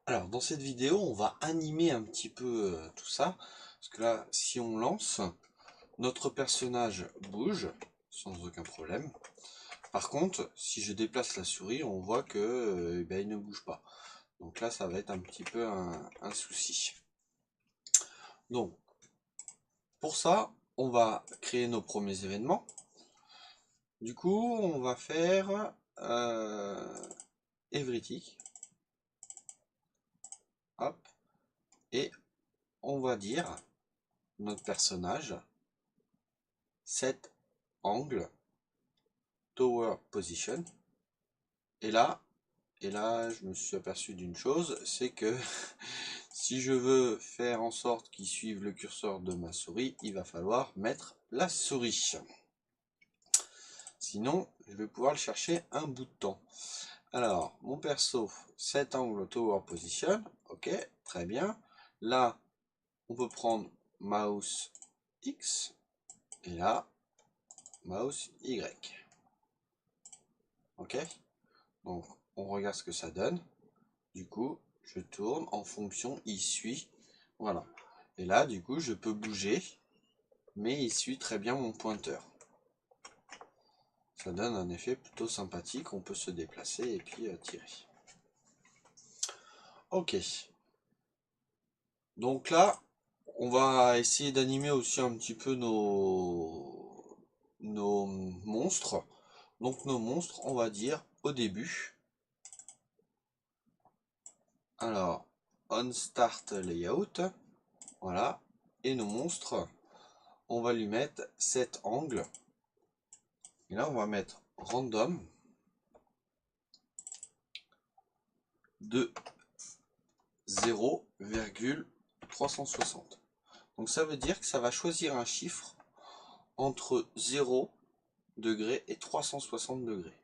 Alors, dans cette vidéo, on va animer un petit peu tout ça. Parce que là, si on lance, notre personnage bouge sans aucun problème. Par contre, si je déplace la souris, on voit que il ne bouge pas. Donc là, ça va être un petit peu un souci. Donc, pour ça, on va créer nos premiers événements. Du coup, on va faire everything. Hop. Et on va dire notre personnage set angle tower position. Et là, je me suis aperçu d'une chose, c'est que si je veux faire en sorte qu'il suive le curseur de ma souris, il va falloir mettre la souris. Sinon, je vais pouvoir le chercher un bout de temps. Alors, mon perso, set angle tower position, ok, très bien. Là, on peut prendre mouse X, et là, mouse Y. Ok, donc on regarde ce que ça donne. Du coup, je tourne en fonction, il suit. Voilà. Et là, du coup, je peux bouger, mais il suit très bien mon pointeur. Ça donne un effet plutôt sympathique. On peut se déplacer et puis tirer. Ok. Donc là, on va essayer d'animer aussi un petit peu nos monstres. Donc nos monstres, on va dire au début. Alors, on start layout. Voilà. Et nos monstres, on va lui mettre cet angle. Et là, on va mettre random de 0,360. Donc ça veut dire que ça va choisir un chiffre entre 0 degrés et 360 degrés.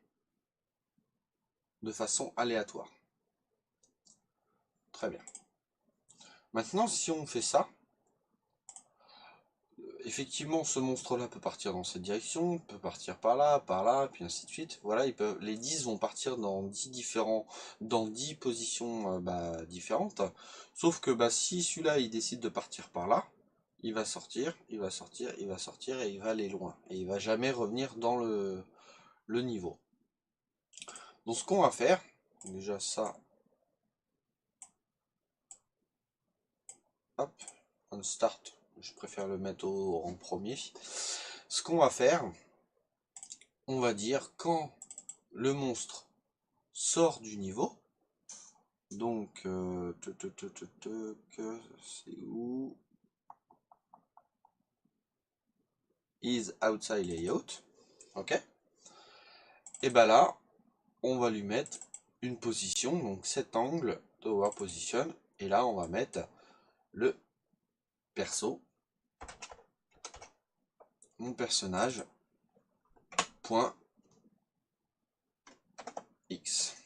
De façon aléatoire. Très bien. Maintenant, si on fait ça, effectivement, ce monstre-là peut partir dans cette direction, peut partir par là, puis ainsi de suite. Voilà, les 10 vont partir dans 10 positions différentes. Sauf que si celui-là il décide de partir par là, il va sortir, il va sortir, il va sortir et il va aller loin. Et il va jamais revenir dans le niveau. Donc ce qu'on va faire, déjà ça, hop, on start, je préfère le mettre en premier. Ce qu'on va faire, on va dire quand le monstre sort du niveau, donc c'est où? Is outside layout, ok. Et là, on va lui mettre une position, donc cet angle tower position, et là on va mettre le perso, mon personnage, point X.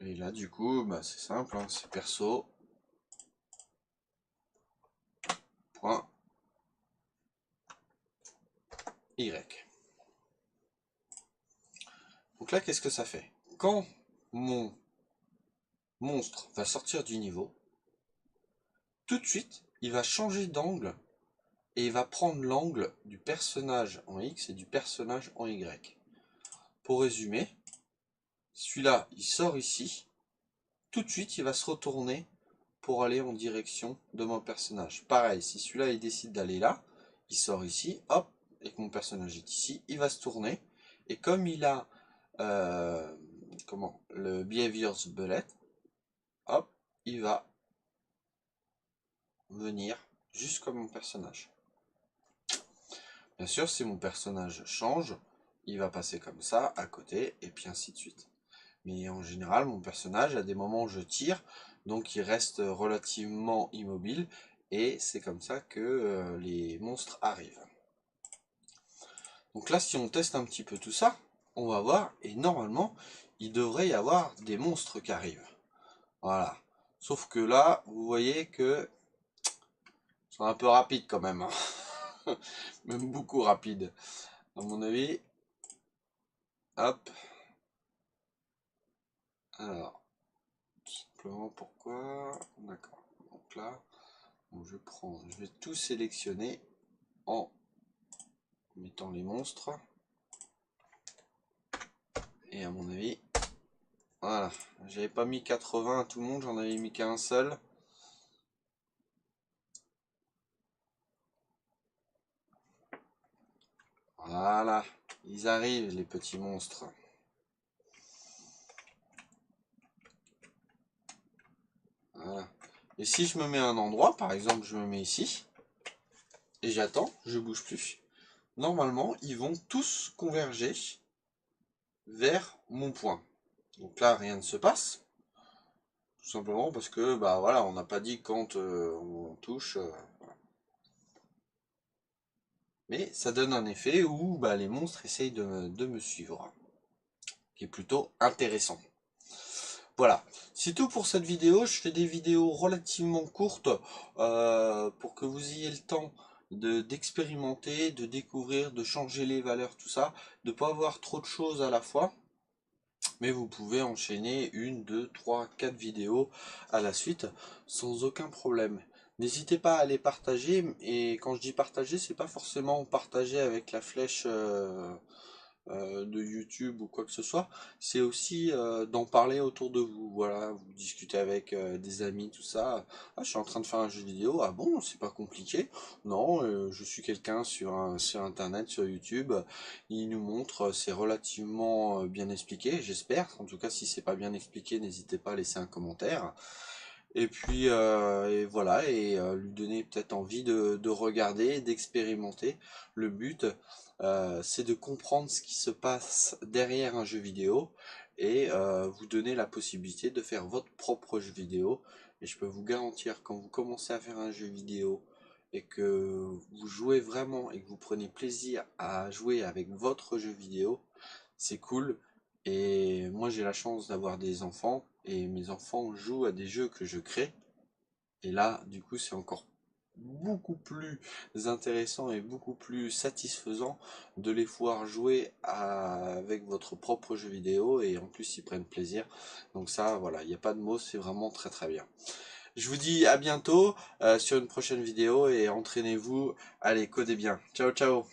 Et là du coup, c'est simple, hein, c'est perso, point Y. Donc là, qu'est-ce que ça fait? Quand mon monstre va sortir du niveau, tout de suite, il va changer d'angle et il va prendre l'angle du personnage en X et du personnage en Y. Pour résumer, celui-là, il sort ici, tout de suite, il va se retourner pour aller en direction de mon personnage. Pareil, si celui-là, il décide d'aller là, il sort ici, hop, et que mon personnage est ici, il va se tourner, et comme il a le behaviors bullet, hop, il va venir juste comme mon personnage. Bien sûr, si mon personnage change, il va passer comme ça, à côté, et puis ainsi de suite. Mais en général, mon personnage, à des moments où je tire, donc il reste relativement immobile, et c'est comme ça que les monstres arrivent. Donc là, si on teste un petit peu tout ça, on va voir, et normalement, il devrait y avoir des monstres qui arrivent. Voilà. Sauf que là, vous voyez que ils sont un peu rapides quand même. Hein. Même beaucoup rapides. À mon avis, hop, Alors, tout simplement pourquoi? D'accord. Donc là, je vais tout sélectionner en mettant les monstres. Et à mon avis, voilà. J'avais pas mis 80 à tout le monde, j'en avais mis qu'un seul. Voilà. Ils arrivent, les petits monstres. Voilà. Et si je me mets à un endroit, par exemple, je me mets ici, et j'attends, je bouge plus. Normalement, ils vont tous converger vers mon point. Donc là, rien ne se passe. Tout simplement parce que, bah voilà, on n'a pas dit quand on touche. Voilà. Mais ça donne un effet où bah, les monstres essayent de me suivre. Qui est plutôt intéressant. Voilà, c'est tout pour cette vidéo. Je fais des vidéos relativement courtes pour que vous ayez le temps d'expérimenter, de découvrir, de changer les valeurs, tout ça, de ne pas avoir trop de choses à la fois. Mais vous pouvez enchaîner 1, 2, 3, 4 vidéos à la suite sans aucun problème. N'hésitez pas à les partager, et quand je dis partager, c'est pas forcément partager avec la flèche de YouTube ou quoi que ce soit, c'est aussi d'en parler autour de vous. Voilà, vous discutez avec des amis, tout ça. Ah, je suis en train de faire un jeu vidéo. Ah bon, c'est pas compliqué. Non, je suis quelqu'un sur Internet, sur YouTube. Il nous montre, c'est relativement bien expliqué, j'espère. En tout cas, si c'est pas bien expliqué, n'hésitez pas à laisser un commentaire. Et puis et voilà, et lui donner peut-être envie de regarder, d'expérimenter. Le but, c'est de comprendre ce qui se passe derrière un jeu vidéo et vous donner la possibilité de faire votre propre jeu vidéo. Et je peux vous garantir, quand vous commencez à faire un jeu vidéo et que vous jouez vraiment et que vous prenez plaisir à jouer avec votre jeu vidéo, c'est cool. Et moi j'ai la chance d'avoir des enfants et mes enfants jouent à des jeux que je crée. Et là, du coup, c'est encore beaucoup plus intéressant et beaucoup plus satisfaisant de les voir jouer avec votre propre jeu vidéo et en plus ils prennent plaisir. Donc ça, voilà, il n'y a pas de mots, c'est vraiment très très bien. Je vous dis à bientôt sur une prochaine vidéo et entraînez-vous. Allez, codez bien. Ciao, ciao.